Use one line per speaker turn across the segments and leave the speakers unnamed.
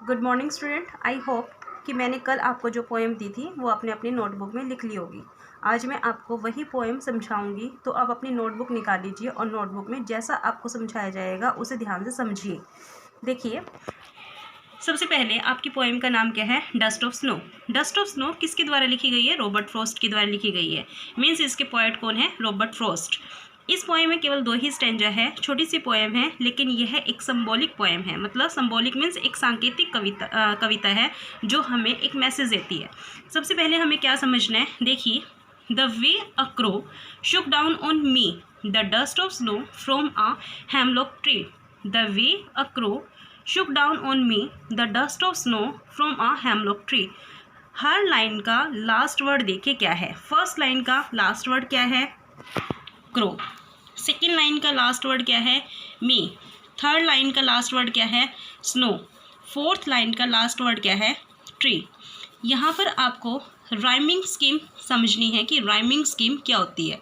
Good morning student. I hope कि मैंने कल आपको जो पोएम दी थी वो आपने अपनी नोटबुक में लिख ली होगी। आज मैं आपको वही पोएम समझाऊंगी, तो आप अपनी नोटबुक निकाल लीजिए और नोटबुक में जैसा आपको समझाया जाएगा उसे ध्यान से समझिए। देखिए, सबसे पहले आपकी पोएम का नाम क्या है? Dust of snow. Dust of snow किसके द्वारा लिखी गई है? रॉबर्ट फ्रॉस्ट के द्वारा लिखी गई है। मीन्स इसके पोएट कौन है? Robert Frost. इस पोएम में केवल 2 ही स्टैंजा है, छोटी सी पोएम है, लेकिन यह एक सिंबॉलिक पोएम है। मतलब सिंबॉलिक मीन्स एक सांकेतिक कविता है जो हमें एक मैसेज देती है। सबसे पहले हमें क्या समझना है? देखिए, the way a crow Shuk down on me the dust of snow from a hemlock tree. The way a crow shook down on me the dust of snow from a hemlock tree। Her line का last word देखिए क्या है। First line का last word क्या है? Crow. Second line का last word क्या है? मी। थर्ड लाइन का लास्ट वर्ड क्या है? स्नो। फोर्थ लाइन का लास्ट वर्ड क्या है? ट्री। यहाँ पर आपको राइमिंग स्कीम समझनी है कि राइमिंग स्कीम क्या होती है।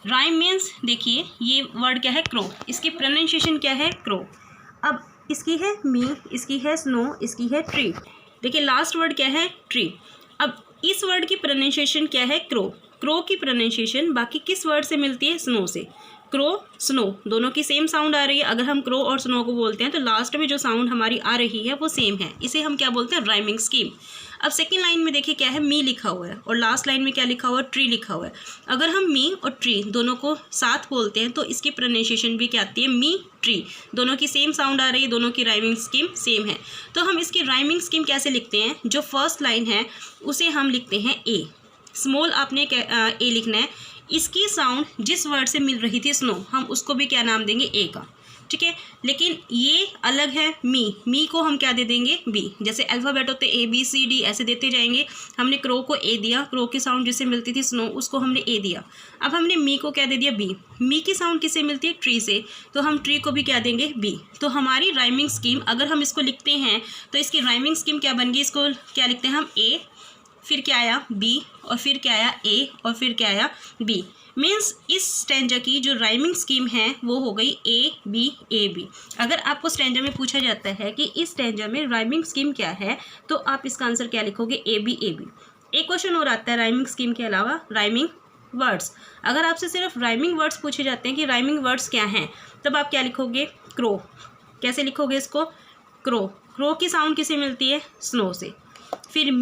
राइम मीन्स, देखिए ये वर्ड क्या है? क्रो। इसकी प्रोनाउंसिएशन क्या है? क्रो। अब इसकी है मी, इसकी है स्नो, इसकी है ट्री। देखिए लास्ट वर्ड क्या है? ट्री। अब इस वर्ड की प्रोनाउंसिएशन क्या है? क्रो। क्रो की प्रोनाउंसिएशन बाकी किस वर्ड से मिलती है? स्नो से। क्रो, स्नो दोनों की सेम साउंड आ रही है। अगर हम क्रो और स्नो को बोलते हैं तो लास्ट में जो साउंड हमारी आ रही है वो सेम है। इसे हम क्या बोलते हैं? Rhyming scheme. अब सेकेंड लाइन में देखिए क्या है? मी लिखा हुआ है और लास्ट लाइन में क्या लिखा हुआ है? ट्री लिखा हुआ है। अगर हम मी और ट्री दोनों को साथ बोलते हैं तो इसकी प्रोनाउंसिएशन भी क्या आती है? मी ट्री। दोनों की सेम साउंड आ रही है, दोनों की राइमिंग स्कीम सेम है। तो हम इसकी राइमिंग स्कीम कैसे लिखते हैं? जो फर्स्ट लाइन है उसे हम लिखते हैं ए। स्मॉल आपने ए लिखना है। इसकी साउंड जिस वर्ड से मिल रही थी स्नो, हम उसको भी क्या नाम देंगे? ए का। ठीक है, लेकिन ये अलग है मी को हम क्या दे देंगे? बी। जैसे अल्फ़ाबेट होते ए बी सी डी ऐसे देते जाएंगे। हमने क्रो को ए दिया, क्रो की साउंड जिससे मिलती थी स्नो उसको हमने ए दिया। अब हमने मी को क्या दे दिया? बी। मी की साउंड किससे मिलती है? ट्री से, तो हम ट्री को भी क्या देंगे? बी। तो हमारी राइमिंग स्कीम अगर हम इसको लिखते हैं तो इसकी राइमिंग स्कीम क्या बन गई? इसको क्या लिखते हैं हम? ए, फिर क्या आया? बी, और फिर क्या आया? ए, और फिर क्या आया? बी। मीन्स इस स्टैंजा की जो राइमिंग स्कीम है वो हो गई ए बी ए बी। अगर आपको स्टैंजा में पूछा जाता है कि इस स्टैंजा में राइमिंग स्कीम क्या है तो आप इसका आंसर क्या लिखोगे? A B A B. एक क्वेश्चन और आता है राइमिंग स्कीम के अलावा, राइमिंग वर्ड्स। अगर आपसे सिर्फ राइमिंग वर्ड्स पूछे जाते हैं कि राइमिंग वर्ड्स क्या हैं, तब आप क्या लिखोगे? क्रो। कैसे लिखोगे इसको? क्रो। क्रो की साउंड किसे मिलती है? स्नो से। फिर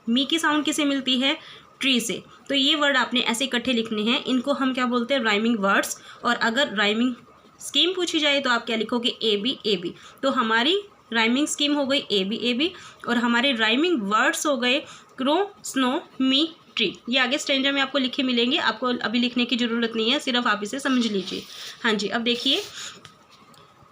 मी की साउंड किसे मिलती है? ट्री से। तो ये वर्ड आपने ऐसे इकट्ठे लिखने हैं, इनको हम क्या बोलते हैं? Rhyming words. और अगर राइमिंग स्कीम पूछी जाए तो आप क्या लिखोगे? A B A B. तो हमारी राइमिंग स्कीम हो गई ए बी और हमारे राइमिंग वर्ड्स हो गए क्रो, स्नो, मी, ट्री। ये आगे स्टैंजा में आपको लिखे मिलेंगे, आपको अभी लिखने की ज़रूरत नहीं है, सिर्फ आप इसे समझ लीजिए। हाँ जी, अब देखिए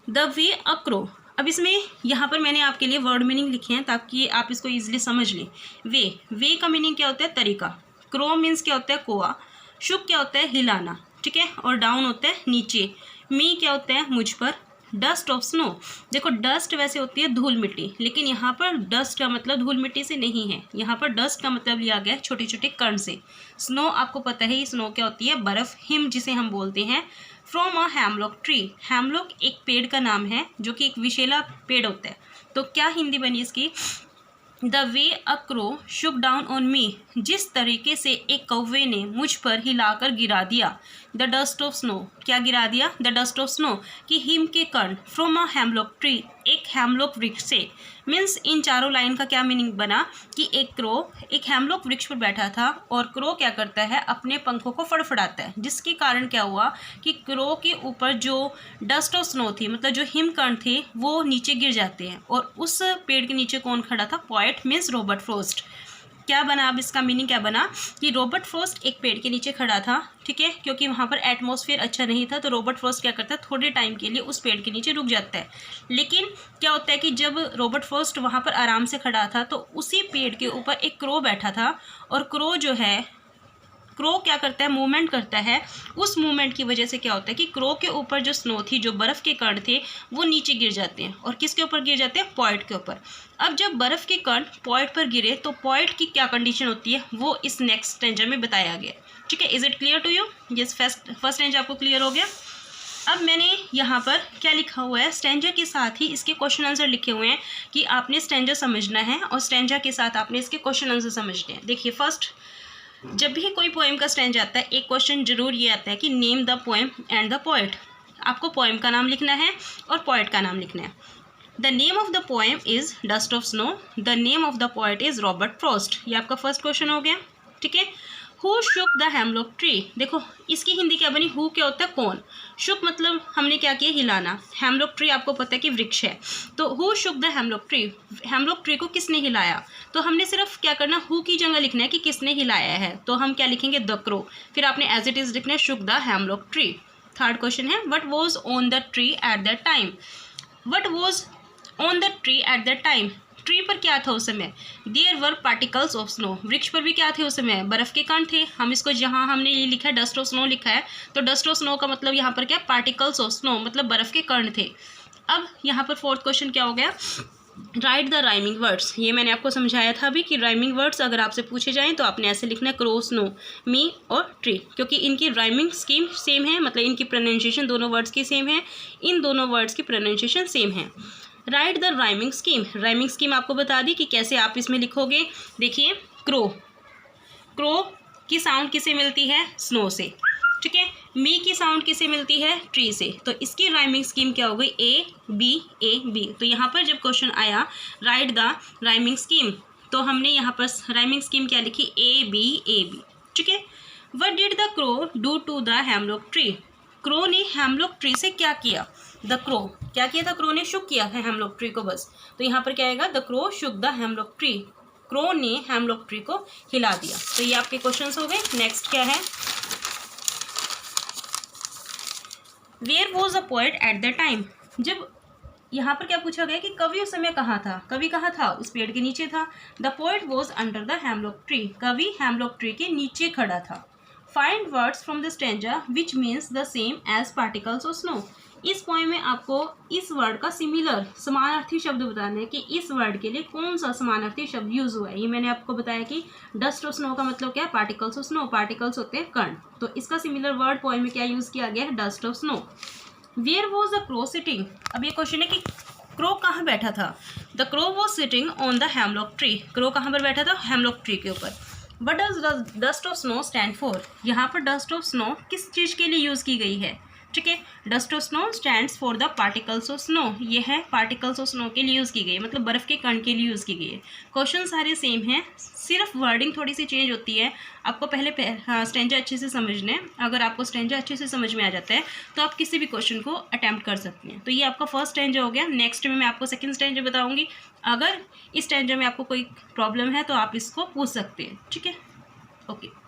द वे अ क्रो। अब इसमें यहाँ पर मैंने आपके लिए वर्ड मीनिंग लिखे हैं ताकि आप इसको ईजिली समझ लें। वे का मीनिंग क्या होता है? तरीका। क्रो मीन्स क्या होता है? कोआ। शुक क्या होता है? हिलाना। ठीक है, और डाउन होता है नीचे। मी क्या होता है? मुझ पर। डस्ट ऑफ स्नो, देखो डस्ट वैसे होती है धूल मिट्टी, लेकिन यहाँ पर डस्ट का मतलब धूल मिट्टी से नहीं है। यहाँ पर डस्ट का मतलब लिया गया है छोटे छोटे कण से। स्नो आपको पता है स्नो क्या होती है? बर्फ़, हिम जिसे हम बोलते हैं। From a hemlock tree. Hemlock एक पेड़ का नाम है जो कि एक विशेला पेड़ होता है। तो क्या हिंदी बनी इसकी? The way a crow Shuk down on me, जिस तरीके से एक कौवे ने मुझ पर हिलाकर गिरा दिया। द डस्ट ऑफ स्नो, क्या गिरा दिया? द डस्ट ऑफ स्नो, कि हिम के कण। फ्रॉम अ हेमलॉक ट्री, एक हेमलॉक वृक्ष से। मीन्स इन चारों लाइन का क्या मीनिंग बना कि एक क्रो एक हेमलॉक वृक्ष पर बैठा था और क्रो क्या करता है? अपने पंखों को फड़फड़ाता है, जिसके कारण क्या हुआ कि क्रो के ऊपर जो डस्ट ऑफ स्नो थी, मतलब जो हिमकण थे, वो नीचे गिर जाते हैं। और उस पेड़ के नीचे कौन खड़ा था? Poet means Robert Frost. क्या बना? अब इसका मीनिंग क्या बना कि रॉबर्ट फ्रॉस्ट एक पेड़ के नीचे खड़ा था। ठीक है, क्योंकि वहाँ पर एटमॉस्फेयर अच्छा नहीं था, तो रॉबर्ट फ्रॉस्ट क्या करता है? थोड़े टाइम के लिए उस पेड़ के नीचे रुक जाता है। लेकिन क्या होता है कि जब रॉबर्ट फ्रॉस्ट वहाँ पर आराम से खड़ा था तो उसी पेड़ के ऊपर एक क्रो बैठा था, और क्रो जो है, क्रो क्या करता है? मूवमेंट करता है। उस मूवमेंट की वजह से क्या होता है कि क्रो के ऊपर जो स्नो थी, जो बर्फ़ के कण थे, वो नीचे गिर जाते हैं। और किसके ऊपर गिर जाते हैं? पॉइंट के ऊपर। अब जब बर्फ़ के कण पॉइंट पर गिरे तो पॉइंट की क्या कंडीशन होती है वो इस नेक्स्ट स्टेंजर में बताया गया। ठीक है, is it clear to you? Yes, first stanza आपको क्लियर हो गया। अब मैंने यहाँ पर क्या लिखा हुआ है, स्टैंजा के साथ ही इसके क्वेश्चन आंसर लिखे हुए हैं कि आपने स्टैंजा समझना है और स्टैंजा के साथ आपने इसके क्वेश्चन आंसर समझने हैं। देखिए फर्स्ट, जब भी कोई पोएम का स्टैंजा आता है एक क्वेश्चन जरूर ये आता है कि name the poem and the poet. आपको पोएम का नाम लिखना है और पोएट का नाम लिखना है। The name of the poem is dust of snow, the name of the poet is Robert Frost. ये आपका फर्स्ट क्वेश्चन हो गया, ठीक है। Who Shuk the hemlock tree, देखो इसकी हिंदी क्या बनी, हु क्या होता है कौन, शुक मतलब हमने क्या किया हिलाना, हेमलॉक ट्री आपको पता है कि वृक्ष है, तो who Shuk the hemlock tree, hemlock tree को किसने हिलाया, तो हमने सिर्फ क्या करना, हु की जगह लिखना है कि किसने हिलाया है, तो हम क्या लिखेंगे द क्रो, फिर आपने एज इट इज़ लिखना है shook the hemlock tree. Third question है what was on the tree at the time, what was on the tree at the time, tree पर क्या था उस समय, there were particles of snow, वृक्ष पर भी क्या थे उस समय, बर्फ के कण थे। हम इसको जहाँ हमने ये लिखा है डस्ट ऑफ स्नो लिखा है, तो डस्ट ऑफ स्नो का मतलब यहाँ पर क्या, पार्टिकल्स ऑफ स्नो मतलब बर्फ के कण थे। अब यहाँ पर फोर्थ क्वेश्चन क्या हो गया, राइट द राइमिंग वर्ड्स। ये मैंने आपको समझाया था अभी कि राइमिंग वर्ड्स अगर आपसे पूछे जाएँ तो आपने ऐसे लिखना है क्रो, स्नो, मी और ट्री, क्योंकि इनकी राइमिंग स्कीम सेम है, मतलब इनकी प्रोनाउंसिएशन दोनों वर्ड्स की सेम है, इन दोनों वर्ड्स की प्रोनाउंसिएशन सेम है। Right the rhyming scheme, rhyming scheme आपको बता दी कि कैसे आप इसमें लिखोगे। देखिए क्रो, क्रो की साउंड किसे मिलती है, स्नो से, ठीक है। मी की साउंड किसे मिलती है, ट्री से, तो इसकी राइमिंग स्कीम क्या हो गई, ए बी। तो यहाँ पर जब क्वेश्चन आया राइट द राइमिंग स्कीम, तो हमने यहाँ पर राइमिंग स्कीम क्या लिखी, ए बी, ठीक है। What did the crow do to the hemlock tree, crow ने हेमलॉक ट्री से क्या किया, द क्रो क्या किया था, क्रो ने शुक किया है हेमलॉक ट्री को बस, तो यहाँ पर क्या आएगा, the crow Shuk the hemlock tree, crow ने हेमलॉक ट्री को हिला दिया। तो ये आपके क्वेश्चंस हो गए। नेक्स्ट क्या है, where was the poet at the time, जब यहाँ पर क्या पूछा गया कि कवि उस समय कहाँ था, कवि कहाँ था, उस पेड़ के नीचे था। The poet was under the hemlock tree, कवि हेमलॉक ट्री के नीचे खड़ा था। Find words from the stanza which means the same as particles of snow, इस पोएम में आपको इस वर्ड का सिमिलर समानार्थी शब्द बताना है कि इस वर्ड के लिए कौन सा समानार्थी शब्द यूज हुआ है। ये मैंने आपको बताया कि डस्ट ऑफ स्नो का मतलब क्या है, पार्टिकल्स ऑफ स्नो, पार्टिकल्स होते हैं कण, तो इसका सिमिलर वर्ड पोएम में क्या यूज किया गया है, dust of snow. Where was the crow sitting, अब ये क्वेश्चन है कि क्रो कहाँ बैठा था, the crow was sitting on the hemlock tree, crow कहाँ पर बैठा था, हेमलॉक ट्री के ऊपर। What does dust of snow stand for, यहाँ पर डस्ट ऑफ स्नो किस चीज़ के लिए यूज़ की गई है, ठीक है। Dust of snow stands for the particles of snow, ये है पार्टिकल्स ऑफ स्नो के लिए यूज़ की गई है, मतलब बर्फ़ के कण के लिए यूज़ की गई है। क्वेश्चन सारे सेम हैं, सिर्फ वर्डिंग थोड़ी सी चेंज होती है। आपको पहले स्टैंजा अच्छे से समझना है, अगर आपको स्टैंजा अच्छे से समझ में आ जाता है तो आप किसी भी क्वेश्चन को अटैम्प्ट कर सकते हैं। तो ये आपका फर्स्ट स्टैंजा हो गया। नेक्स्ट में मैं आपको सेकेंड स्टैंजा बताऊँगी, अगर इस स्टैंजा में आपको कोई प्रॉब्लम है तो आप इसको पूछ सकते हैं, ठीक है। ओके।